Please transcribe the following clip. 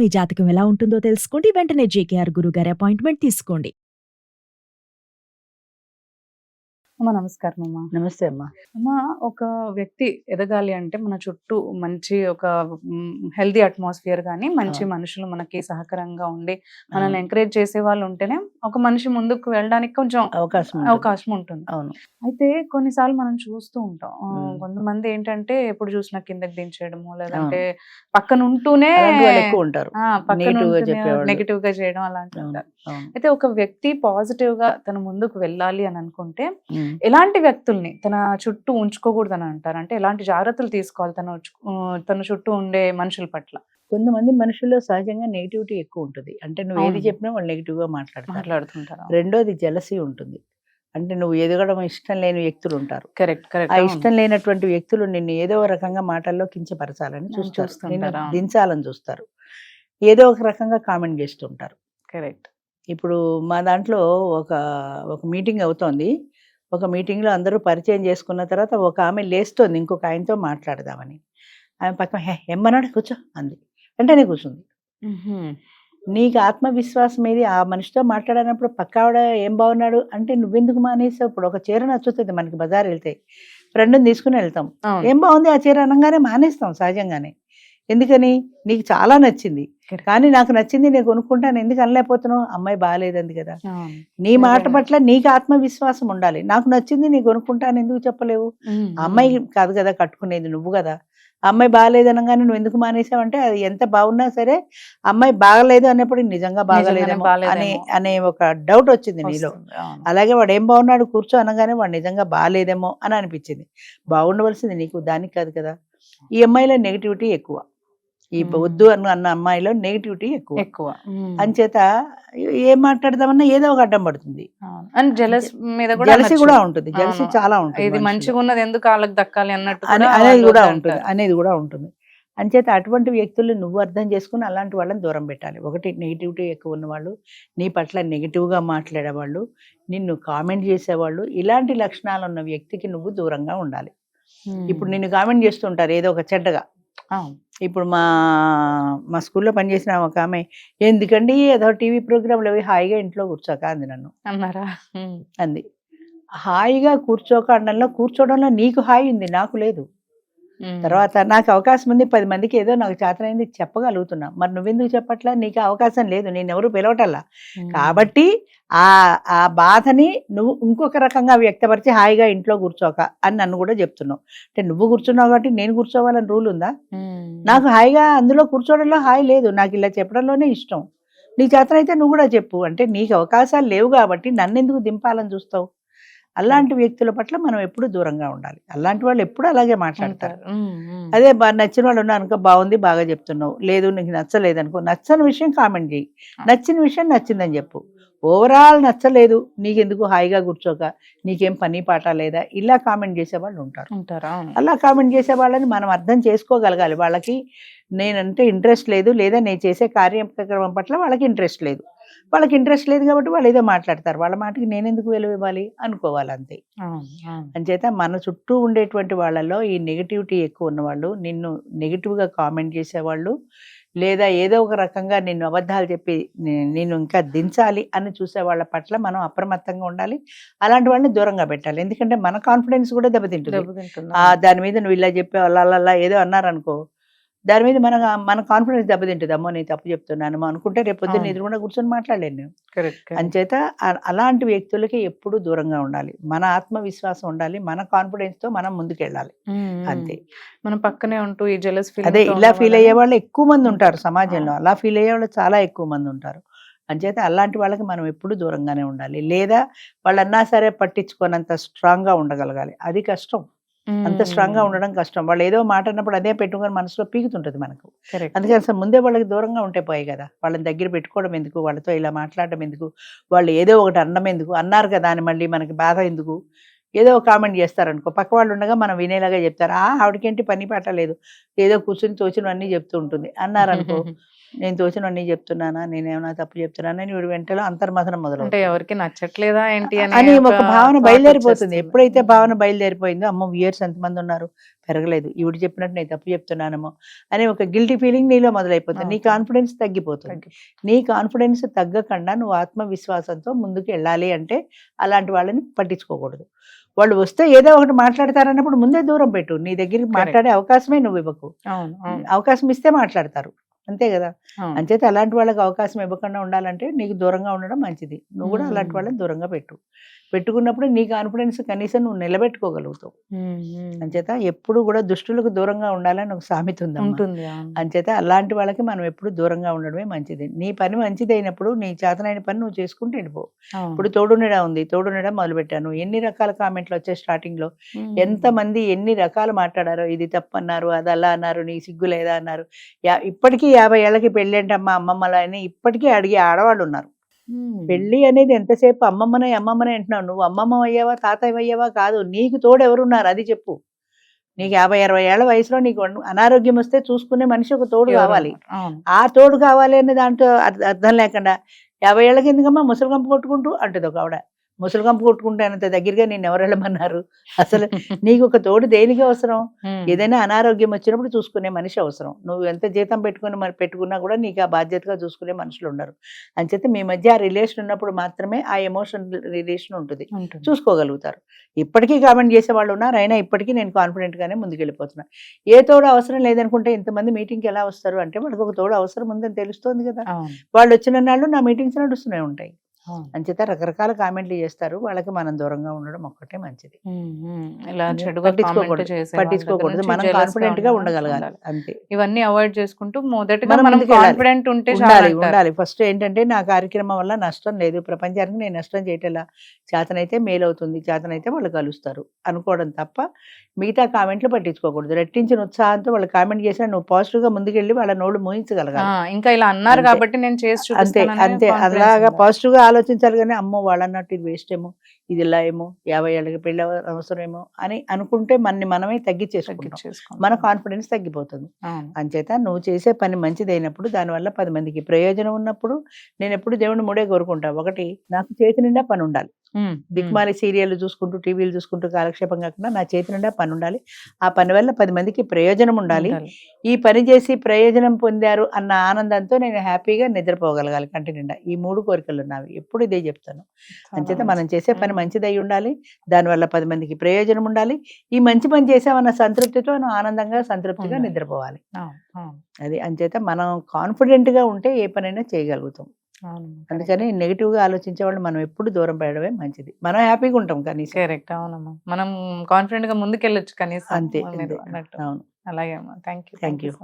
మీ జాతకం ఎలా ఉంటుందో తెలుసుకోండి. వెంటనే జేకేఆర్ గురుగారి అపాయింట్మెంట్ తీసుకోండి. అమ్మ నమస్కారం అమ్మా. నమస్తే అమ్మా. అమ్మ, ఒక వ్యక్తి ఎదగాలి అంటే మన చుట్టూ మంచి ఒక హెల్దీ అట్మాస్ఫియర్ కానీ మంచి మనుషులు మనకి సహకారంగా ఉండి మనల్ని ఎంకరేజ్ చేసే వాళ్ళు ఉంటేనే ఒక మనిషి ముందుకు వెళ్ళడానికి కొంచెం అవకాశం ఉంటుంది. అవును. అయితే కొన్నిసార్లు మనం చూస్తూ ఉంటాం, కొంతమంది ఏంటంటే ఎప్పుడు చూసినా కిందకి దించేయడము, లేదంటే పక్కన ఉంటూనే ఉంటారు, నెగిటివ్ గా చేయడం అలాంటి ఉంటారు. అయితే ఒక వ్యక్తి పాజిటివ్ గా తన ముందుకు వెళ్ళాలి అని అనుకుంటే ఎలాంటి వ్యక్తుల్ని తన చుట్టూ ఉంచుకోకూడదని అంటారు? అంటే ఎలాంటి జాగ్రత్తలు తీసుకోవాలి తన చుట్టూ ఉండే మనుషుల పట్ల? కొంతమంది మనుషుల్లో సహజంగా నెగిటివిటీ ఎక్కువ ఉంటుంది. అంటే నువ్వు ఏది చెప్పినా వాళ్ళు నెగిటివ్ గా మాట్లాడుతుంటారు. రెండోది జెలసీ ఉంటుంది. అంటే నువ్వు ఎదగడం ఇష్టం లేని వ్యక్తులు ఉంటారు. ఆ ఇష్టం లేనటువంటి వ్యక్తులు నిన్ను ఏదో ఒక రకంగా మాటల్లో కించపరచాలని చూస్తారు, దించాలని చూస్తారు, ఏదో ఒక రకంగా కామెంట్ చేస్తుంటారు. కరెక్ట్. ఇప్పుడు మా దాంట్లో ఒక మీటింగ్ అవుతోంది. ఒక మీటింగ్లో అందరూ పరిచయం చేసుకున్న తర్వాత ఒక ఆమె లేస్తోంది ఇంకొక ఆయనతో మాట్లాడదామని. ఆమె పక్కన ఎమ్మన్నాడు కూర్చో అంది. వెంటనే కూర్చుంది. నీకు ఆత్మవిశ్వాసం ఏది? ఆ మనిషితో మాట్లాడినప్పుడు పక్క ఆవిడ ఏం బాగున్నాడు అంటే నువ్వెందుకు మానేసావు? ఇప్పుడు ఒక చీర నచ్చుతుంది మనకి, బజార్ వెళ్తే ఫ్రెండ్ని తీసుకుని వెళ్తాం, ఏం బాగుంది ఆ చీర అనగానే మానేస్తాం సహజంగానే. ఎందుకని? నీకు చాలా నచ్చింది, కానీ నాకు నచ్చింది నేను కొనుక్కుంటాను ఎందుకు అనలేకపోతున్నావు? అమ్మాయి బాగాలేదంది కదా. నీ మాట పట్ల నీకు ఆత్మవిశ్వాసం ఉండాలి. నాకు నచ్చింది నీ కొనుక్కుంటాను ఎందుకు చెప్పలేవు? అమ్మాయి కాదు కదా కట్టుకునేది, నువ్వు కదా. అమ్మాయి బాగాలేదనగానే నువ్వు ఎందుకు మానేసావంటే అది ఎంత బాగున్నా సరే అమ్మాయి బాగలేదు అన్నప్పుడు నిజంగా బాగలేదేమో అనే ఒక డౌట్ వచ్చింది నీలో. అలాగే వాడు ఏం బాగున్నాడు కూర్చో అనగానే వాడు నిజంగా బాగాలేదేమో అని అనిపించింది. బాగుండవలసింది నీకు, దానికి కాదు కదా. ఈ అమ్మాయిలో నెగిటివిటీ ఎక్కువ, ఈ వద్దు అన్న అమ్మాయిలో నెగిటివిటీ ఎక్కువ. అంచేత ఏం మాట్లాడదామన్నా ఏదో ఒక అడ్డం పడుతుంది. జలసి కూడా ఉంటుంది, జలసి చాలా ఉంటుంది, మంచిగా ఉన్నది ఎందుకు వాళ్ళకి దక్కాలి అన్నట్టు అనేది కూడా ఉంటుంది. అంచేత అటువంటి వ్యక్తులు నువ్వు అర్థం చేసుకుని అలాంటి వాళ్ళని దూరం పెట్టాలి. ఒకటి, నెగిటివిటీ ఎక్కువ ఉన్నవాళ్ళు, నీ పట్ల నెగిటివ్గా మాట్లాడేవాళ్ళు, నిన్ను కామెంట్ చేసేవాళ్ళు, ఇలాంటి లక్షణాలు ఉన్న వ్యక్తికి నువ్వు దూరంగా ఉండాలి. ఇప్పుడు నిన్ను కామెంట్ చేస్తుంటారు ఏదో ఒక చెడ్డగా. ఇప్పుడు మా స్కూల్లో పనిచేసిన ఒక ఆమె, ఎందుకండి ఏదో టీవీ ప్రోగ్రాంలు అవి హాయిగా ఇంట్లో కూర్చోక అంది. నన్ను అన్నారా? అంది. హాయిగా కూర్చోక అనడంలో, కూర్చోవడంలో నీకు హాయి ఉంది, నాకు లేదు. తర్వాత నాకు అవకాశం ఉంది, 10 మందికి ఏదో నాకు చేతనైంది చెప్పగలుగుతున్నా, మరి నువ్వెందుకు చెప్పట్లా? నీకు అవకాశం లేదు, నేను ఎవరు పిలవటల్లా. కాబట్టి ఆ బాధని నువ్వు ఇంకొక రకంగా వ్యక్తపరిచి హాయిగా ఇంట్లో కూర్చోక అని నన్ను కూడా చెప్తున్నావు. అంటే నువ్వు కూర్చున్నావు కాబట్టి నేను కూర్చోవాలని రూల్ ఉందా? నాకు హాయిగా అందులో కూర్చోవడంలో హాయి లేదు, నాకు ఇలా చెప్పడంలోనే ఇష్టం. నీ చేతనైతే నువ్వు కూడా చెప్పు. అంటే నీకు అవకాశాలు లేవు కాబట్టి నన్ను ఎందుకు దింపాలని చూస్తావు? అలాంటి వ్యక్తుల పట్ల మనం ఎప్పుడు దూరంగా ఉండాలి. అలాంటి వాళ్ళు ఎప్పుడు అలాగే మాట్లాడతారు. అదే నచ్చిన వాళ్ళు ఉన్నారు అనుకో, బాగుంది బాగా చెప్తున్నావు, లేదు నీకు నచ్చలేదనుకో, నచ్చని విషయం కామెంట్ చేయి, నచ్చిన విషయం నచ్చిందని చెప్పు. ఓవరాల్ నచ్చలేదు, నీకెందుకు హాయిగా కూర్చోక, నీకేం పని పాట లేదా, ఇలా కామెంట్ చేసే వాళ్ళు ఉంటారు. అలా కామెంట్ చేసే వాళ్ళని మనం అర్థం చేసుకోగలగాలి. వాళ్ళకి నేనంటే ఇంట్రెస్ట్ లేదు, లేదా నేను చేసే కార్యక్రమం పట్ల వాళ్ళకి ఇంట్రెస్ట్ లేదు. వాళ్ళకి ఇంట్రెస్ట్ లేదు కాబట్టి వాళ్ళు ఏదో మాట్లాడతారు, వాళ్ళ మాటకి నేనెందుకు విలువ ఇవ్వాలి అనుకోవాలి, అంతే. అంచేత మన చుట్టూ ఉండేటువంటి వాళ్ళలో ఈ నెగిటివిటీ ఎక్కువ ఉన్నవాళ్ళు, నిన్ను నెగిటివ్గా కామెంట్ చేసేవాళ్ళు, లేదా ఏదో ఒక రకంగా నిన్ను అబద్ధాలు చెప్పి నిన్ను ఇంకా దించాలి అని చూసే వాళ్ళ పట్ల మనం అప్రమత్తంగా ఉండాలి. అలాంటి వాళ్ళని దూరంగా పెట్టాలి. ఎందుకంటే మన కాన్ఫిడెన్స్ కూడా దెబ్బతింటుంది. దాని మీద నువ్వు ఇలా చెప్పావు అలా ఏదో అన్నారనుకో, దాని మీద మన కాన్ఫిడెన్స్ దెబ్బతింటుంది. అమ్మో నేను తప్పు చెప్తున్నాను అనుకుంటే రేపు పొద్దున్న ఎదురుకుండా కూర్చొని మాట్లాడలేను నేను. అంచేత అలాంటి వ్యక్తులకి ఎప్పుడు దూరంగా ఉండాలి. మన ఆత్మవిశ్వాసం ఉండాలి, మన కాన్ఫిడెన్స్ తో మనం ముందుకెళ్ళాలి, అంతే. మనం పక్కనే ఉంటూ ఈ జెలస్ ఫీల్, అదే ఇలా ఫీల్ అయ్యే వాళ్ళు ఎక్కువ మంది ఉంటారు సమాజంలో, అలా ఫీల్ అయ్యే వాళ్ళు చాలా ఎక్కువ మంది ఉంటారు. అంచేత అలాంటి వాళ్ళకి మనం ఎప్పుడు దూరంగానే ఉండాలి. లేదా వాళ్ళు అన్నా సరే పట్టించుకోనంత స్ట్రాంగ్ గా ఉండగలగాలి, అది కష్టం. అంత స్ట్రాంగ్ గా ఉండడం కష్టం. వాళ్ళు ఏదో మాట అన్నప్పుడు అదే పెట్టుకొని మనసులో పీకుతుంటది మనకు. అందుకని అసలు ముందే వాళ్ళకి దూరంగా ఉంటే పోయి కదా, వాళ్ళని దగ్గర పెట్టుకోవడం ఎందుకు, వాళ్ళతో ఇలా మాట్లాడడం ఎందుకు, వాళ్ళు ఏదో ఒకటి అనడం ఎందుకు, అన్నారు కదా అని మళ్ళీ మనకి బాధ ఎందుకు. ఏదో కామెంట్ చేస్తారనుకో, పక్క వాళ్ళు ఉండగా మనం వినేలాగా చెప్తారు, ఆవిడకేంటి పని పాట లేదు, ఏదో కూర్చుని తోచినవన్నీ చెప్తూ ఉంటుంది అన్నారనుకో, నేను తోచినవన్నీ చెప్తున్నానా, నేనేమైనా తప్పు చెప్తున్నానా అని వీడు వెంటనే అంతర్మథనం అంటే మొదలవుతుంది ఎవరికి నచ్చట్లేదా ఏంటి అని ఒక భావన thought బయలుదేరిపోతుంది. వచ్చేస్తుంది. ఎప్పుడైతే భావన బయలుదేరిపోయిందో, అమ్మో వ్యూయర్స్ ఎంతమంది ఉన్నారు, పెరగలేదు, ఈవిడ చెప్పినట్టు నేను తప్పు చెప్తున్నానేమో అనే ఒక గిల్టీ ఫీలింగ్ నీలో మొదలైపోతుంది. నీ Okay. కాన్ఫిడెన్స్ తగ్గిపోతుంది. నీ కాన్ఫిడెన్స్ తగ్గకుండా నువ్వు ఆత్మవిశ్వాసంతో ముందుకు వెళ్ళాలి అంటే అలాంటి వాళ్ళని పట్టించుకోకూడదు. వాళ్ళు వస్తే ఏదో ఒకటి మాట్లాడతారన్నప్పుడు ముందే దూరం పెట్టు. నీ దగ్గరికి మాట్లాడే అవకాశమే నువ్వు ఇవ్వకు. అవును అవును అవకాశం ఇస్తే మాట్లాడతారు, అంతే కదా. అవును. అంచేత అలాంటి వాళ్ళకి అవకాశం ఇవ్వకుండా ఉండాలంటే నీకు దూరంగా ఉండడం మంచిది. నువ్వు కూడా అలాంటి వాళ్ళని దూరంగా పెట్టుకున్నప్పుడు నీ కాన్ఫిడెన్స్ కనీసం నువ్వు నిలబెట్టుకోగలుగుతావు. అంచేత ఎప్పుడు కూడా దుష్టులకు దూరంగా ఉండాలని ఒక సామెత ఉంది. ఉంటుంది అవును. అంచేత అలాంటి వాళ్ళకి మనం ఎప్పుడు దూరంగా ఉండడమే మంచిది. నీ పని మంచిది అయినప్పుడు నీ చేతనైన పని నువ్వు చేసుకుంటూ వెళ్ళిపో. అవును. ఇప్పుడు తోడునిడా ఉంది, తోడునిడా మొదలు పెట్టాను, ఎన్ని రకాల కామెంట్లు వచ్చాయి స్టార్టింగ్ లో, ఎంతమంది ఎన్ని రకాలు మాట్లాడారో, ఇది తప్పు అన్నారు, అది అలా అన్నారు, నీకు సిగ్గు లేదా అన్నారు. ఇప్పటికీ 50 ఏళ్ళకి పెళ్ళేంటమ్మా అమ్మమ్మలా అని ఇప్పటికీ అడిగే ఆడవాళ్ళు ఉన్నారు. పెళ్లి అనేది ఎంతసేపు అమ్మమ్మనే అంటున్నావు, నువ్వు అమ్మమ్మ అయ్యావా తాతయ్య అయ్యావా కాదు, నీకు తోడు ఎవరున్నారు అది చెప్పు. నీకు 50-60 ఏళ్ల వయసులో నీకు అనారోగ్యం వస్తే చూసుకునే మనిషి ఒక తోడు కావాలి. అవును. ఆ తోడు కావాలి అనే దాంట్లో అర్థం లేకుండా 50 ఏళ్ళకి ఎందుకమ్మా ముసలి కంపు కొట్టుకుంటూ అంటది ఒక ఆవిడ. ముసలి కంపు కొట్టుకుంటానంత దగ్గరగా నేను ఎవరు వెళ్ళమన్నారు? అసలు నీకు ఒక తోడు దేనికి అవసరం? ఏదైనా అనారోగ్యం వచ్చినప్పుడు చూసుకునే మనిషి అవసరం. నువ్వు ఎంత జీతం పెట్టుకున్నా కూడా నీకు ఆ బాధ్యతగా చూసుకునే మనుషులు ఉండరు. అంచేత మీ మధ్య ఆ రిలేషన్ ఉన్నప్పుడు మాత్రమే ఆ ఎమోషనల్ రిలేషన్ ఉంటుంది, ఉంటుంది. చూసుకోగలుగుతారు. ఇప్పటికీ కామెంట్ చేసే వాళ్ళు ఉన్నారు, అయినా ఇప్పటికీ నేను కాన్ఫిడెంట్ గానే ముందుకెళ్ళిపోతున్నా. ఏ తోడు అవసరం లేదనుకుంటే ఇంతమంది మీటింగ్కి ఎలా వస్తారు అంటే వాళ్ళకి ఒక తోడు అవసరం ఉందని తెలుస్తోంది కదా. అవును. వాళ్ళు వచ్చిన నాళ్ళు నా మీటింగ్స్ నడుస్తూనే ఉంటాయి. అవును. అంచేత రకరకాల కామెంట్లు చేస్తారు, వాళ్ళకి మనం దూరంగా ఉండడం ఒక్కటే మంచిది. ఇలా చెడుగా పట్టించుకోకూడదు. comment చేసే వాళ్ళ పట్టించుకోకూడదు, దగ్గర మనం నుంచి jealous కాన్ఫిడెంట్ గా గా ఉండగలగాలి ఉండాలి. అంతే. ఇవన్నీ అవాయిడ్ చేసుకుంటూ మొదటగా మనం మనం ముందుకు వెళ్ళాలి. కాన్ఫిడెంట్ ఉంటే చాలు ఉండాలి అంటారు. ఉండాలి ఫస్ట్ ఏంటంటే నా కార్యక్రమం వల్ల నష్టం లేదు, ప్రపంచానికి నేను నష్టం చేయటలా, చేతనైతే మేలు అవుతుంది, చేతనైతే వాళ్ళు కలుస్తారు అనుకోవడం తప్ప మిగతా కామెంట్లు పట్టించుకోకూడదు. రెట్టించిన ఉత్సాహంతో వాళ్ళు కామెంట్ చేసినా నువ్వు పాజిటివ్ గా ముందుకెళ్ళి వాళ్ళ నోళ్ళు మూయించగలగాలి. ఇంకా ఇలా అన్నారు అంతే. కాబట్టి నేను చేసి అంతే చూపిస్తాననే అంతే confidence అలాగా ఉండాలి. పాజిటివ్ గా ఆలోచించాలి. కానీ అమ్మో వాళ్ళన్నట్టు ఇది వేస్ట్ ఏమో, ఇది ఇలా ఏమో, 50 ఏళ్ళకి పెళ్ళి అవసరమేమో అని అనుకుంటే మనమే తగ్గించేసుకుంటాం, తగ్గించేసుకోండి. మన కాన్ఫిడెన్స్ తగ్గిపోతుంది. అవును. అంచేత నువ్వు చేసే పని మంచిదైనప్పుడు, దానివల్ల 10 మందికి ప్రయోజనం ఉన్నప్పుడు, నేను ఎప్పుడు దేవుని మూడే కోరుకుంటా. ఒకటి, నాకు చేతి నిండా పని ఉండాలి. దిక్మాలి సీరియల్ చూసుకుంటూ టీవీలు చూసుకుంటూ కాలక్షేపం కాకుండా నా చేతి నిండా పని ఉండాలి. ఆ పని వల్ల 10 మందికి ప్రయోజనం ఉండాలి. ఉండాలి. ఈ పని చేసి ప్రయోజనం పొందారు అన్న ఆనందంతో నేను హ్యాపీగా నిద్రపోగలగాలి కంటి నిండా. ఈ 3 కోరికలు నావి, ఎప్పుడు ఇదే చెప్తాను. అంచేత మనం చేసే పని మంచిదై ఉండాలి, దానివల్ల 10 మందికి ప్రయోజనం ఉండాలి. ఈ మంచి పని చేసామన్న సంతృప్తితో మనం ఆనందంగా సంతృప్తిగా ఉండాలి. నిద్రపోవాలి. అవును, అవును, అది అంచేత మనం కాన్ఫిడెంట్ గా ఉంటే ఏ పనైనా చేయగలుగుతాం. అవును. అందుకని నెగిటివ్ గా ఆలోచించే వాళ్ళు మనం ఎప్పుడు దూరం పెట్టడమే మంచిది. మనం హ్యాపీగా ఉంటాం కనీసం. కరెక్ట్. అవునమ్మా, మనం కాన్ఫిడెంట్ గా ముందుకెళ్ళొచ్చు కనీసం. అంతే మీరు అంతే. అన్నట్టు. అవును. అలాగే అమ్మా, థ్యాంక్ యూ. Thank you.